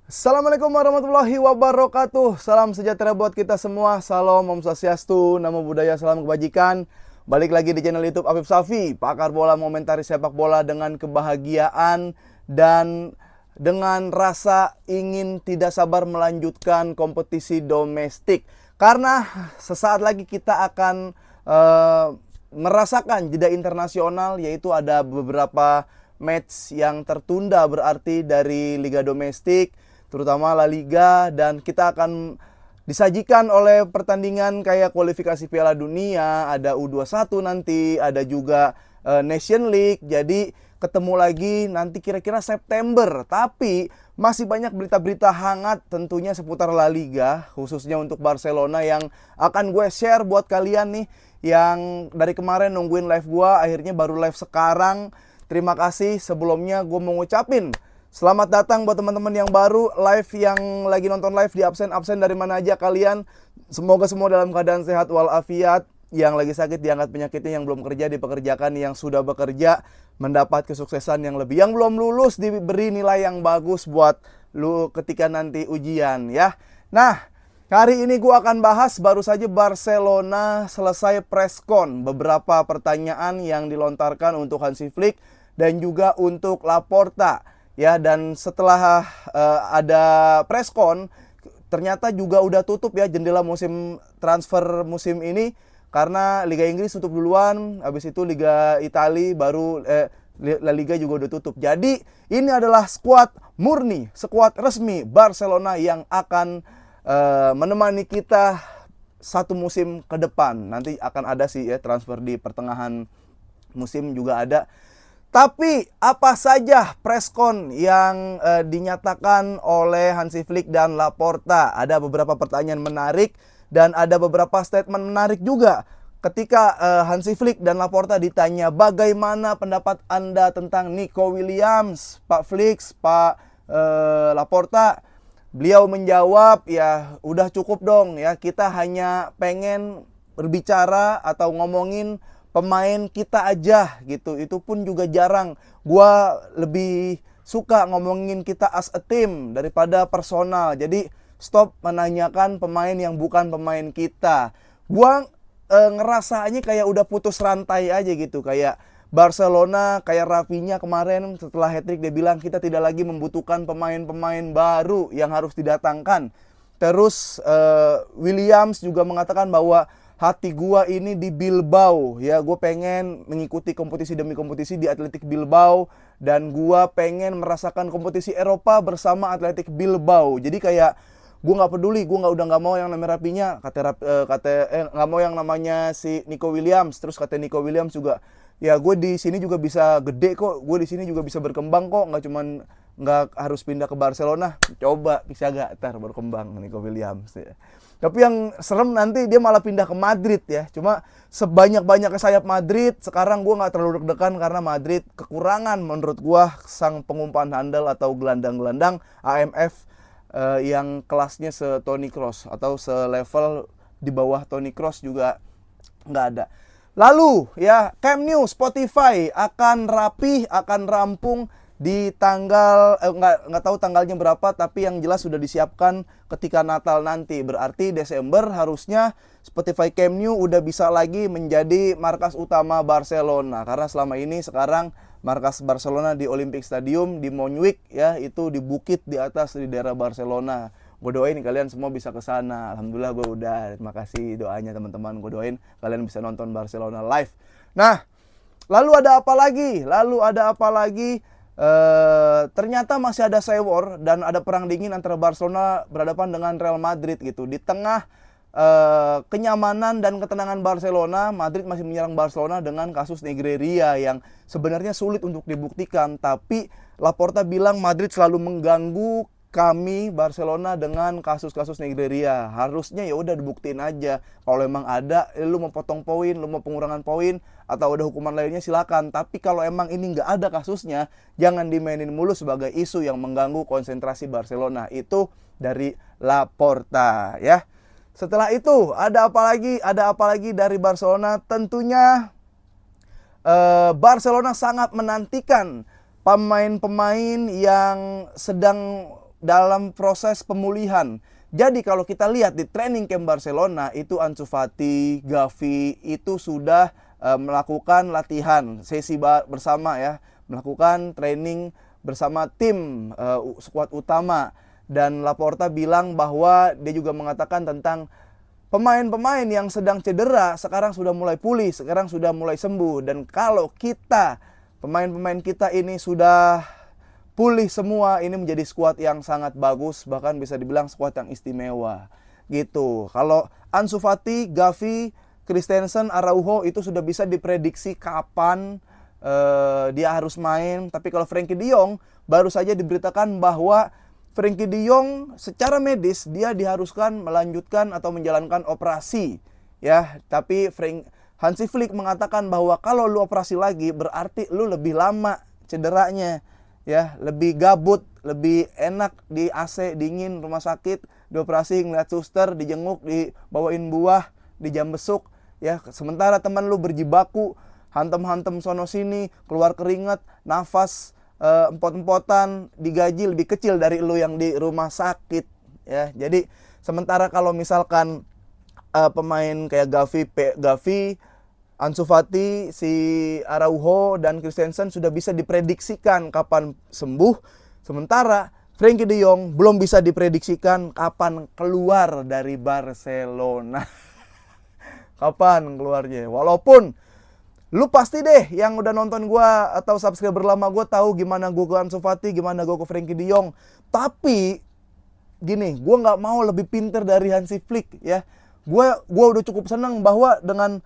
Assalamualaikum warahmatullahi wabarakatuh. Salam sejahtera buat kita semua. Salam Om Swastiastu, Namo Buddhaya, salam kebajikan. Balik lagi di channel YouTube Afif Safi, pakar bola mengomentari sepak bola dengan kebahagiaan dan dengan rasa ingin tidak sabar melanjutkan kompetisi domestik. Karena sesaat lagi kita akan merasakan jeda internasional, yaitu ada beberapa match yang tertunda berarti dari liga domestik, terutama La Liga, dan kita akan disajikan oleh pertandingan kayak kualifikasi Piala Dunia, ada U21 nanti, ada juga Nation League. Jadi ketemu lagi nanti kira-kira September. Tapi masih banyak berita-berita hangat tentunya seputar La Liga, khususnya untuk Barcelona yang akan gue share buat kalian nih yang dari kemarin nungguin live gue, akhirnya baru live sekarang. Terima kasih. Sebelumnya gue mau ngucapin selamat datang buat teman-teman yang baru live, yang lagi nonton live di absen dari mana aja kalian. Semoga semua dalam keadaan sehat walafiat. Yang lagi sakit diangkat penyakitnya, yang belum kerja dipekerjakan, yang sudah bekerja mendapat kesuksesan yang lebih, yang belum lulus diberi nilai yang bagus buat lu ketika nanti ujian ya. Nah, hari ini gua akan bahas, baru saja Barcelona selesai preskon, beberapa pertanyaan yang dilontarkan untuk Hansi Flick dan juga untuk Laporta. Ya, dan setelah ada preskon, ternyata juga udah tutup ya jendela musim transfer musim ini, karena Liga Inggris tutup duluan, habis itu Liga Italia baru La Liga juga udah tutup. Jadi ini adalah skuad murni, skuad resmi Barcelona yang akan menemani kita satu musim ke depan. Nanti akan ada sih ya transfer di pertengahan musim juga ada. Tapi apa saja preskon yang dinyatakan oleh Hansi Flick dan Laporta? Ada beberapa pertanyaan menarik dan ada beberapa statement menarik juga. Ketika Hansi Flick dan Laporta ditanya bagaimana pendapat Anda tentang Nico Williams, Pak Flick, Pak Laporta, beliau menjawab, ya udah cukup dong ya, kita hanya pengen berbicara atau ngomongin pemain kita aja gitu. Itu pun juga jarang. Gua lebih suka ngomongin kita as a team daripada personal. Jadi stop menanyakan pemain yang bukan pemain kita. Gua ngerasanya kayak udah putus rantai aja gitu. Kayak Barcelona, kayak Rafinha kemarin setelah hat-trick dia bilang kita tidak lagi membutuhkan pemain-pemain baru yang harus didatangkan. Terus Williams juga mengatakan bahwa hati gua ini di Bilbao ya, gue pengen mengikuti kompetisi demi kompetisi di Athletic Bilbao, dan gua pengen merasakan kompetisi Eropa bersama Athletic Bilbao. Jadi kayak gue nggak peduli, gue udah nggak mau yang namanya Rafinha, nggak mau yang namanya si Nico Williams. Terus kata Nico Williams juga, ya gue di sini juga bisa gede kok, gue di sini juga bisa berkembang kok, nggak harus pindah ke Barcelona. Coba bisa gak ntar berkembang Nico Williams ya. Tapi yang serem nanti dia malah pindah ke Madrid ya. Cuma sebanyak-banyaknya sayap Madrid, sekarang gue nggak terlalu deg-degan karena Madrid kekurangan menurut gue sang pengumpan handal atau gelandang-gelandang AMF yang kelasnya se-Toni Kroos atau selevel di bawah Toni Kroos juga nggak ada. Lalu ya, Camp Nou, Spotify akan rapih, akan rampung di tanggal nggak tahu tanggalnya berapa, tapi yang jelas sudah disiapkan ketika Natal nanti. Berarti Desember harusnya Spotify Camp Nou udah bisa lagi menjadi markas utama Barcelona, karena selama ini sekarang markas Barcelona di Olympic Stadium di Montjuic ya, itu di bukit di atas di daerah Barcelona. Gue doain kalian semua bisa ke sana. Alhamdulillah gue udah. Terima kasih doanya teman-teman. Gue doain kalian bisa nonton Barcelona live. Nah, lalu ada apa lagi? Ternyata masih ada war dan ada perang dingin antara Barcelona berhadapan dengan Real Madrid gitu. Di tengah kenyamanan dan ketenangan Barcelona, Madrid masih menyerang Barcelona dengan kasus Negreira yang sebenarnya sulit untuk dibuktikan. Tapi Laporta bilang Madrid selalu mengganggu kami Barcelona dengan kasus-kasus Negreira. Harusnya ya udah dibuktiin aja. Kalau emang ada, lu mau potong poin, lu mau pengurangan poin, atau ada hukuman lainnya silakan. Tapi kalau emang ini nggak ada kasusnya, jangan dimainin mulu sebagai isu yang mengganggu konsentrasi Barcelona. Itu dari Laporta ya. Setelah itu ada apa lagi dari Barcelona? Tentunya Barcelona sangat menantikan pemain-pemain yang sedang dalam proses pemulihan. Jadi kalau kita lihat di training camp Barcelona itu Ansu Fati, Gavi itu sudah melakukan latihan sesi bersama ya, melakukan training bersama tim skuad utama. Dan Laporta bilang bahwa dia juga mengatakan tentang pemain-pemain yang sedang cedera sekarang sudah mulai pulih, sekarang sudah mulai sembuh. Dan kalau kita, pemain-pemain kita ini sudah pulih semua, ini menjadi skuad yang sangat bagus, bahkan bisa dibilang skuad yang istimewa gitu. Kalau Ansu Fati, Gavi, Christensen, Araujo itu sudah bisa diprediksi kapan dia harus main. Tapi kalau Frenkie de Jong baru saja diberitakan bahwa Frenkie de Jong secara medis dia diharuskan melanjutkan atau menjalankan operasi ya. Tapi Hansi Flick mengatakan bahwa kalau lu operasi lagi berarti lu lebih lama cederanya ya, lebih gabut, lebih enak di AC dingin rumah sakit, dioperasi ngeliat suster, dijenguk, dibawain buah, di jam besuk ya. Sementara teman lu berjibaku, hantem-hantem sono sini, keluar keringat, nafas empot-empotan, digaji lebih kecil dari lu yang di rumah sakit ya. Jadi sementara kalau misalkan pemain kayak Gavi, Ansu Fati, si Araujo dan Christensen sudah bisa diprediksikan kapan sembuh, sementara Frenkie de Jong belum bisa diprediksikan kapan keluar dari Barcelona. Kapan keluarnya? Walaupun lu pasti deh yang udah nonton gua atau subscriber lama gua tahu gimana gua ke Ansu Fati, gimana gua ke Frenkie de Jong. Tapi gini, gua nggak mau lebih pinter dari Hansi Flick ya. Gua udah cukup senang bahwa dengan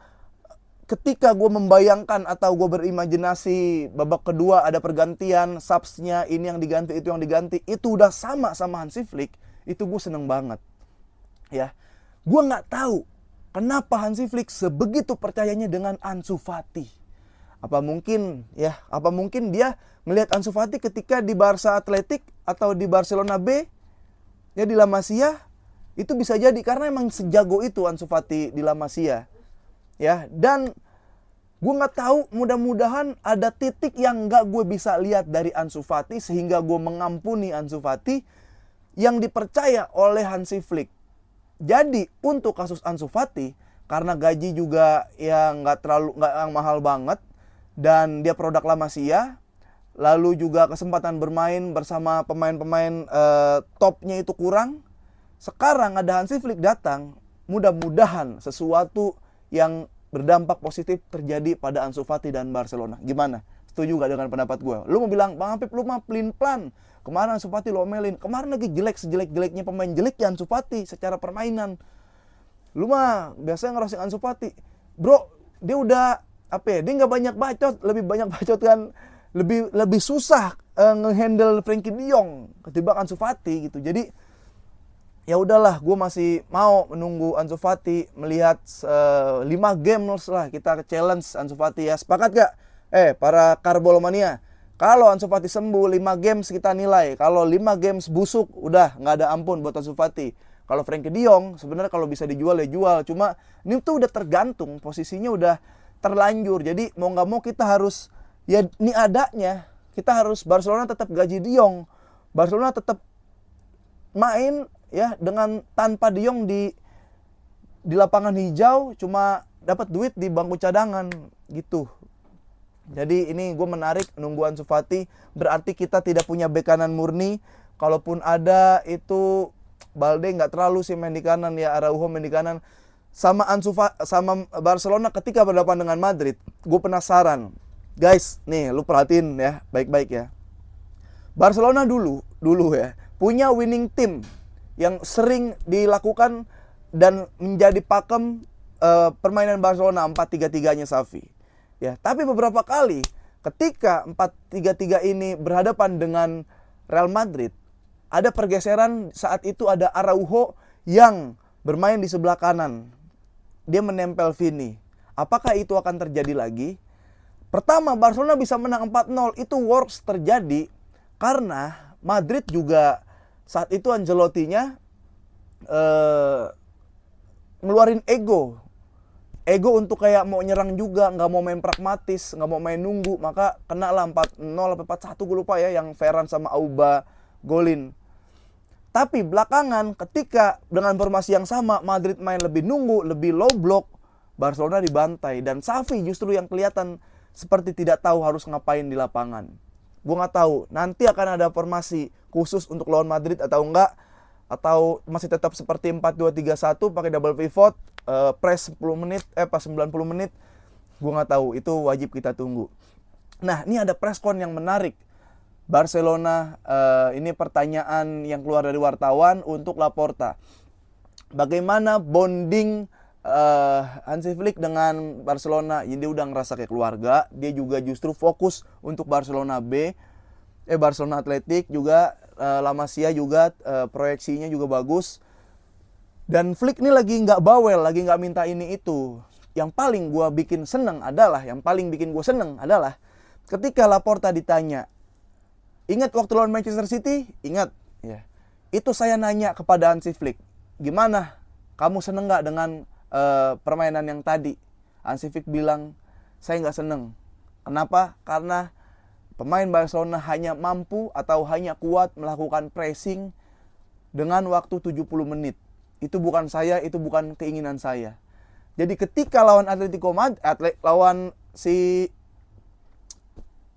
ketika gua membayangkan atau gua berimajinasi babak kedua ada pergantian, subsnya ini yang diganti, itu yang diganti, itu udah sama Hansi Flick. Itu gua seneng banget ya. Gua nggak tahu kenapa Hansi Flick sebegitu percayanya dengan Ansu Fati. Apa mungkin dia melihat Ansu Fati ketika di Barca Athletic atau di Barcelona B ya, di La Masia. Itu bisa jadi karena emang sejago itu Ansu Fati di La Masia ya. Dan gue nggak tahu, mudah-mudahan ada titik yang nggak gue bisa lihat dari Ansu Fati sehingga gue mengampuni Ansu Fati yang dipercaya oleh Hansi Flick. Jadi untuk kasus Ansu Fati, karena gaji juga yang nggak yang mahal banget dan dia produk La Masia, lalu juga kesempatan bermain bersama pemain-pemain topnya itu kurang. Sekarang ada Hansi Flick datang, mudah-mudahan sesuatu yang berdampak positif terjadi pada Ansu Fati dan Barcelona. Gimana? Setuju gak dengan pendapat gue? Lu mau bilang, Bang Apip lu mah pelin-pelan. Kemarin Ansu Fati lo omelin. Kemarin lagi sejelek-jeleknya pemain jelek ya Ansu Fati secara permainan. Lu mah biasanya ngeroasting Ansu Fati. Bro, dia udah dia nggak banyak bacot, lebih banyak bacot kan, lebih susah ngehandle Frenkie de Jong ketimbang Ansu Fati gitu. Jadi ya udahlah, gue masih mau menunggu Ansu Fati, melihat 5 games lah kita challenge Ansu Fati ya. Sepakat gak? Para Karbolomania, kalau Ansu Fati sembuh 5 games kita nilai. Kalau 5 games busuk, udah nggak ada ampun buat Ansu Fati. Kalau Frenkie de Jong sebenarnya kalau bisa dijual ya jual. Cuma ini tuh udah tergantung, posisinya udah terlanjur. Jadi mau nggak mau kita harus, ya ini adanya, kita harus, Barcelona tetap gaji de Jong. Barcelona tetap main ya dengan tanpa de Jong di lapangan hijau, cuma dapat duit di bangku cadangan gitu. Jadi ini gue menarik nunggu Ansu Fati. Berarti kita tidak punya bek kanan murni. Kalaupun ada itu Balde nggak terlalu sih main di kanan ya, Araujo main di kanan. Sama sama Barcelona ketika berhadapan dengan Madrid, gue penasaran. Guys, nih lu perhatiin ya, baik-baik ya. Barcelona dulu ya, punya winning team yang sering dilakukan dan menjadi pakem permainan Barcelona 4-3-3-nya Xavi. Ya, tapi beberapa kali ketika 4-3-3 ini berhadapan dengan Real Madrid, ada pergeseran. Saat itu ada Araujo yang bermain di sebelah kanan. Dia menempel Vini. Apakah itu akan terjadi lagi? Pertama, Barcelona bisa menang 4-0. Itu works terjadi karena Madrid juga saat itu Ancelotti-nya ngeluarin ego untuk kayak mau nyerang juga, nggak mau main pragmatis, nggak mau main nunggu. Maka kena lah 4-0 atau 4-1 gue lupa ya, yang Ferran sama Auba golin. Tapi belakangan ketika dengan formasi yang sama Madrid main lebih nunggu, lebih low block, Barcelona dibantai dan Xavi justru yang kelihatan seperti tidak tahu harus ngapain di lapangan. Gue nggak tahu nanti akan ada formasi khusus untuk lawan Madrid atau enggak, atau masih tetap seperti 4-2-3-1 pakai double pivot, press 10 menit, pas 90 menit. Gue nggak tahu, itu wajib kita tunggu. Nah, ini ada preskon yang menarik. Barcelona, ini pertanyaan yang keluar dari wartawan untuk Laporta. Bagaimana bonding Hansi Flick dengan Barcelona? Jadi dia udah ngerasa kayak keluarga. Dia juga justru fokus untuk Barcelona B. Barcelona Athletic juga, La Masia juga, proyeksinya juga bagus. Dan Flick ini lagi nggak bawel, lagi nggak minta ini itu. Yang paling gue bikin seneng adalah, ketika Laporta ditanya, ingat waktu lawan Manchester City? Ingat? Ya. Itu saya nanya kepada Hansi Flick, gimana? Kamu seneng nggak dengan permainan yang tadi? Hansi Flick bilang, saya nggak seneng. Kenapa? Karena pemain Barcelona hanya mampu atau hanya kuat melakukan pressing dengan waktu 70 menit. Itu bukan saya, itu bukan keinginan saya. Jadi ketika lawan lawan si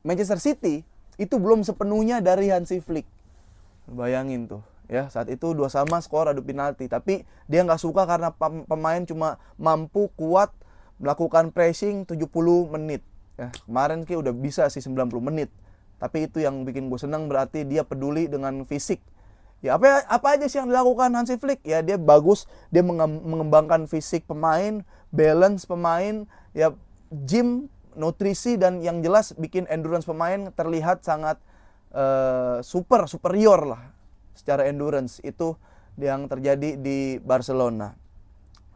Manchester City, itu belum sepenuhnya dari Hansi Flick. Bayangin tuh, ya, saat itu 2-2 skor adu penalti, tapi dia nggak suka karena pemain cuma mampu kuat melakukan pressing 70 menit. Ya, kemarin udah bisa sih 90 menit. Tapi itu yang bikin gue senang, berarti dia peduli dengan fisik. Ya, apa aja sih yang dilakukan Hansi Flick? Ya, dia bagus, dia mengembangkan fisik pemain, balance pemain, ya, gym, nutrisi, dan yang jelas bikin endurance pemain terlihat sangat superior lah secara endurance. Itu yang terjadi di Barcelona.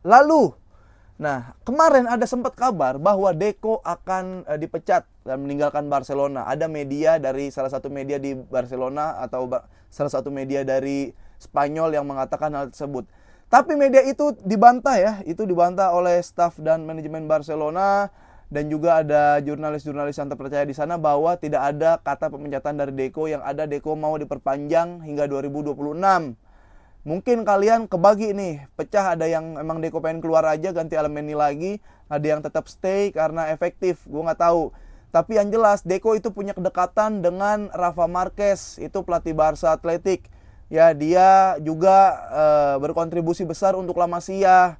Lalu, nah, kemarin ada sempat kabar bahwa Deco akan dipecat dan meninggalkan Barcelona. Ada media dari salah satu media di Barcelona atau salah satu media dari Spanyol yang mengatakan hal tersebut. Tapi media itu dibantah, ya, itu dibantah oleh staf dan manajemen Barcelona, dan juga ada jurnalis-jurnalis yang terpercaya di sana bahwa tidak ada kata pemecatan dari Deco. Yang ada, Deco mau diperpanjang hingga 2026. Mungkin kalian kebagi nih, pecah, ada yang emang Deco pengen keluar aja ganti Alemany lagi, ada yang tetap stay karena efektif, gue nggak tahu. Tapi yang jelas Deco itu punya kedekatan dengan Rafa Marquez, itu pelatih Barca Athletic. Ya, dia juga berkontribusi besar untuk La Masia,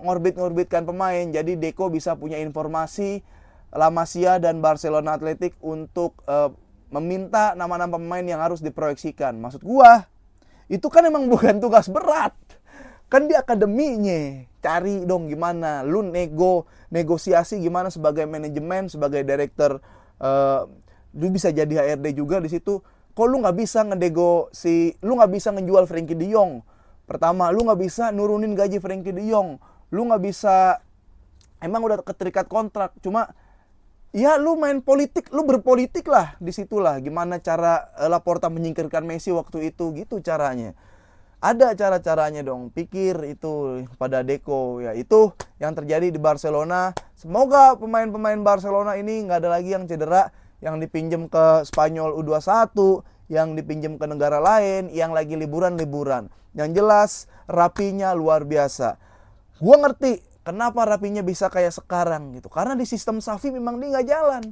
ngorbit-ngorbitkan pemain. Jadi Deco bisa punya informasi La Masia dan Barcelona Athletic untuk meminta nama-nama pemain yang harus diproyeksikan. Maksud gua, itu kan emang bukan tugas berat. Kan di akademinya, cari dong gimana lu negosiasi gimana sebagai manajemen, sebagai direktur, lu bisa jadi HRD juga di situ. Kok lu nggak bisa lu nggak bisa ngejual Frenkie de Jong? Pertama, lu nggak bisa nurunin gaji Frenkie de Jong. Lu nggak bisa, emang udah keterikat kontrak. Cuma, ya lu main politik, lu berpolitik lah di situlah. Gimana cara Laporta menyingkirkan Messi waktu itu, gitu caranya. Ada cara-caranya dong. Pikir itu pada Deco. Ya, itu yang terjadi di Barcelona. Semoga pemain-pemain Barcelona ini nggak ada lagi yang cedera, yang dipinjam ke Spanyol U21, yang dipinjam ke negara lain, yang lagi liburan-liburan. Yang jelas rapinya luar biasa. Gua ngerti kenapa rapinya bisa kayak sekarang gitu. Karena di sistem Xavi memang dia nggak jalan.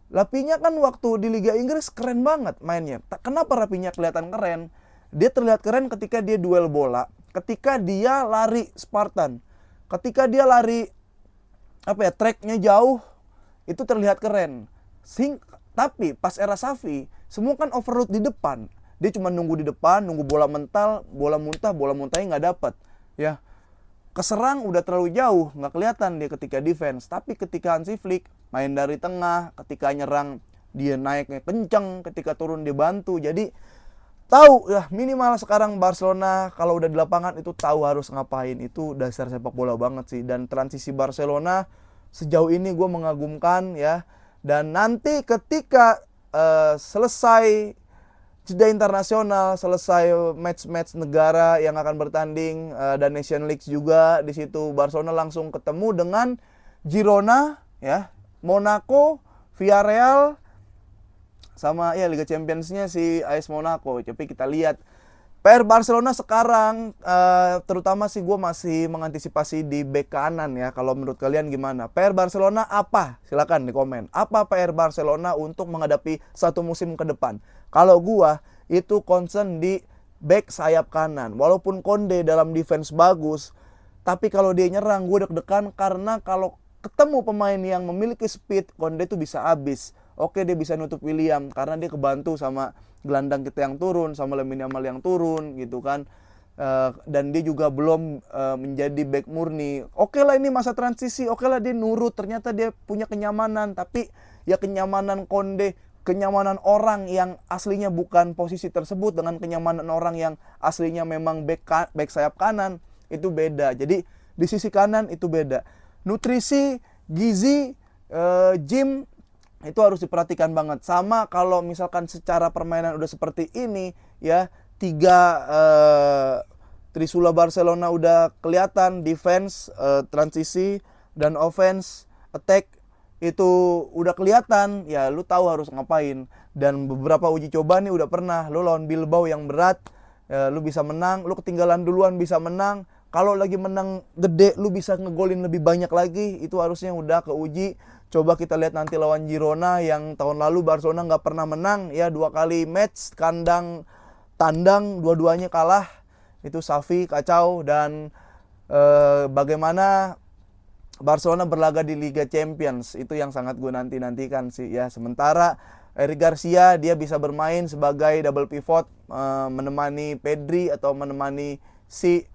Rapinya kan waktu di Liga Inggris keren banget mainnya. Kenapa rapinya kelihatan keren? Dia terlihat keren ketika dia duel bola, ketika dia lari Spartan, ketika dia lari tracknya jauh, itu terlihat keren. Tapi pas era Xavi, semua kan overload di depan. Dia cuma nunggu di depan, nunggu bola mental, bola muntahnya nggak dapat. Ya, keserang udah terlalu jauh, nggak kelihatan dia ketika defense. Tapi ketika Hansi Flick main dari tengah, ketika nyerang dia naiknya kenceng, ketika turun dia bantu. Jadi tahu ya, minimal sekarang Barcelona kalau udah di lapangan itu tahu harus ngapain. Itu dasar sepak bola banget sih. Dan transisi Barcelona sejauh ini gue mengagumkan, ya. Dan nanti ketika selesai jeda internasional, selesai match-match negara yang akan bertanding, dan Nation League juga di situ, Barcelona langsung ketemu dengan Girona, ya, Monaco, Villarreal, sama ya Liga Champions-nya si AS Monaco. Tapi kita lihat PR Barcelona sekarang, terutama sih gue masih mengantisipasi di bek kanan ya. Kalau menurut kalian gimana? PR Barcelona apa? Silakan di komen. Apa PR Barcelona untuk menghadapi satu musim ke depan? Kalau gue itu concern di bek sayap kanan. Walaupun Konde dalam defense bagus, tapi kalau dia nyerang gue deg-degan karena kalau ketemu pemain yang memiliki speed, Konde itu bisa habis. Oke, dia bisa nutup William karena dia kebantu sama gelandang kita yang turun, sama Lamine Yamal yang turun gitu kan. Dan dia juga belum menjadi back murni. Oke lah, ini masa transisi, oke lah dia nurut, ternyata dia punya kenyamanan. Tapi ya kenyamanan Konde, kenyamanan orang yang aslinya bukan posisi tersebut dengan kenyamanan orang yang aslinya memang back sayap kanan, itu beda. Jadi di sisi kanan itu beda. Nutrisi, gizi, gym itu harus diperhatikan banget. Sama kalau misalkan secara permainan udah seperti ini ya, Trisula Barcelona udah kelihatan, defense, transisi, dan offense, attack itu udah kelihatan, ya lu tahu harus ngapain. Dan beberapa uji coba nih udah pernah, lu lawan Bilbao yang berat, lu bisa menang, lu ketinggalan duluan bisa menang. Kalau lagi menang gede, lu bisa ngegolin lebih banyak lagi, itu harusnya udah keuji. Coba kita lihat nanti lawan Girona yang tahun lalu Barcelona nggak pernah menang ya, 2 kali match kandang tandang dua-duanya kalah. Itu Xavi kacau. Dan bagaimana Barcelona berlaga di Liga Champions, itu yang sangat gue nantikan sih ya. Sementara Eric Garcia dia bisa bermain sebagai double pivot, menemani Pedri atau menemani si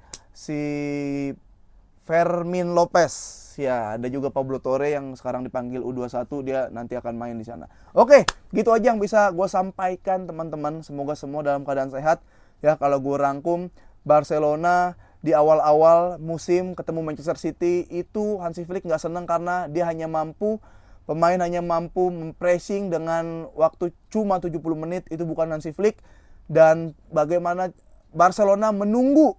Fermin Lopez. Ya, ada juga Pablo Torre yang sekarang dipanggil U21, dia nanti akan main di sana. Oke, gitu aja yang bisa gue sampaikan teman-teman. Semoga semua dalam keadaan sehat. Ya, kalau gue rangkum, Barcelona di awal-awal musim ketemu Manchester City itu Hansi Flick nggak senang karena dia pemain hanya mampu mempressing dengan waktu cuma 70 menit. Itu bukan Hansi Flick. Dan bagaimana Barcelona menunggu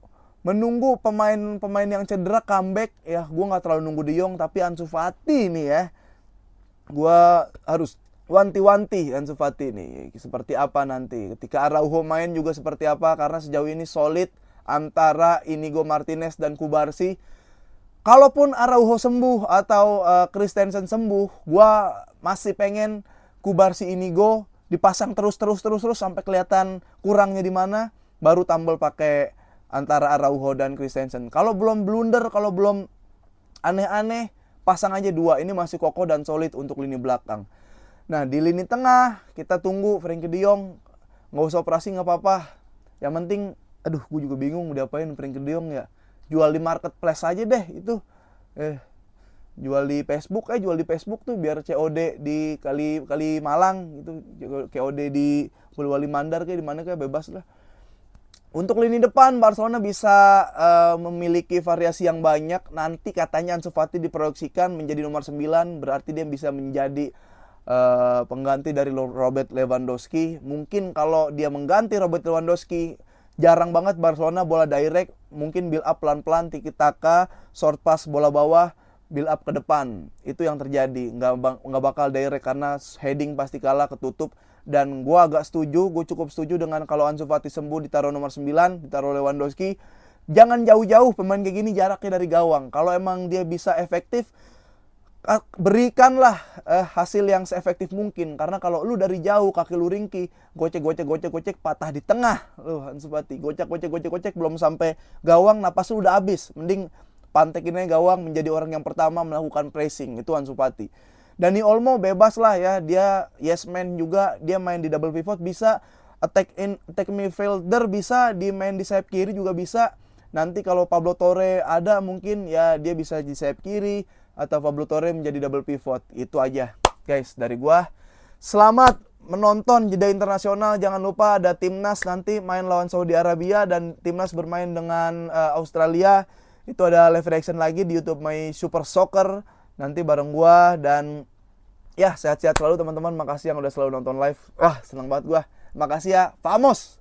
pemain-pemain yang cedera comeback ya. Gue nggak terlalu nunggu De Jong, tapi Ansu Fati nih ya, gue harus wanti-wanti Ansu Fati nih seperti apa nanti. Ketika Araujo main juga seperti apa, karena sejauh ini solid antara Inigo Martinez dan Kubarsi. Kalaupun Araujo sembuh atau Christensen sembuh, gue masih pengen Kubarsi Inigo dipasang terus sampai kelihatan kurangnya di mana, baru tambal pakai antara Araujo dan Christensen. Kalau belum blunder, kalau belum aneh-aneh, pasang aja 2. Ini masih kokoh dan solid untuk lini belakang. Nah, di lini tengah kita tunggu Frenkie de Jong. Nggak usah operasi nggak apa-apa. Yang penting, gue juga bingung diapain Frenkie de Jong ya. Jual di marketplace aja deh itu. Jual di Facebook tuh biar COD di kali Malang gitu. COD di Polewali Mandar kayak di mana kayak bebas lah. Untuk lini depan, Barcelona bisa memiliki variasi yang banyak. Nanti katanya Ansu Fati diproyeksikan menjadi nomor 9, berarti dia bisa menjadi pengganti dari Robert Lewandowski. Mungkin kalau dia mengganti Robert Lewandowski, jarang banget Barcelona bola direct. Mungkin build up pelan-pelan, tiki taka, short pass bola bawah, build up ke depan. Itu yang terjadi. Nggak bakal direct karena heading pasti kalah, ketutup. Dan gue cukup setuju dengan kalau Ansu Fati sembuh ditaruh nomor 9, ditaruh Lewandowski. Jangan jauh-jauh, pemain kayak gini jaraknya dari gawang. Kalau emang dia bisa efektif, berikanlah hasil yang seefektif mungkin. Karena kalau lu dari jauh, kaki lu ringkih, gocek, patah di tengah. Ansu Fati, gocek, belum sampai gawang, napas lu udah habis. Mending pantekin aja gawang, menjadi orang yang pertama melakukan pressing. Itu Ansu Fati. Dani Olmo bebas lah ya, dia yes man juga, dia main di double pivot bisa, attack midfielder bisa, di main di sayap kiri juga bisa. Nanti kalau Pablo Torre ada mungkin ya dia bisa di sayap kiri atau Pablo Torre menjadi double pivot. Itu aja guys dari gua. Selamat menonton jeda internasional. Jangan lupa ada timnas nanti main lawan Saudi Arabia dan timnas bermain dengan Australia. Itu ada live reaction lagi di YouTube My Super Soccer. Nanti bareng gua dan ya sehat-sehat selalu teman-teman. Makasih yang udah selalu nonton live. Wah, senang banget gua. Makasih ya. Vamos.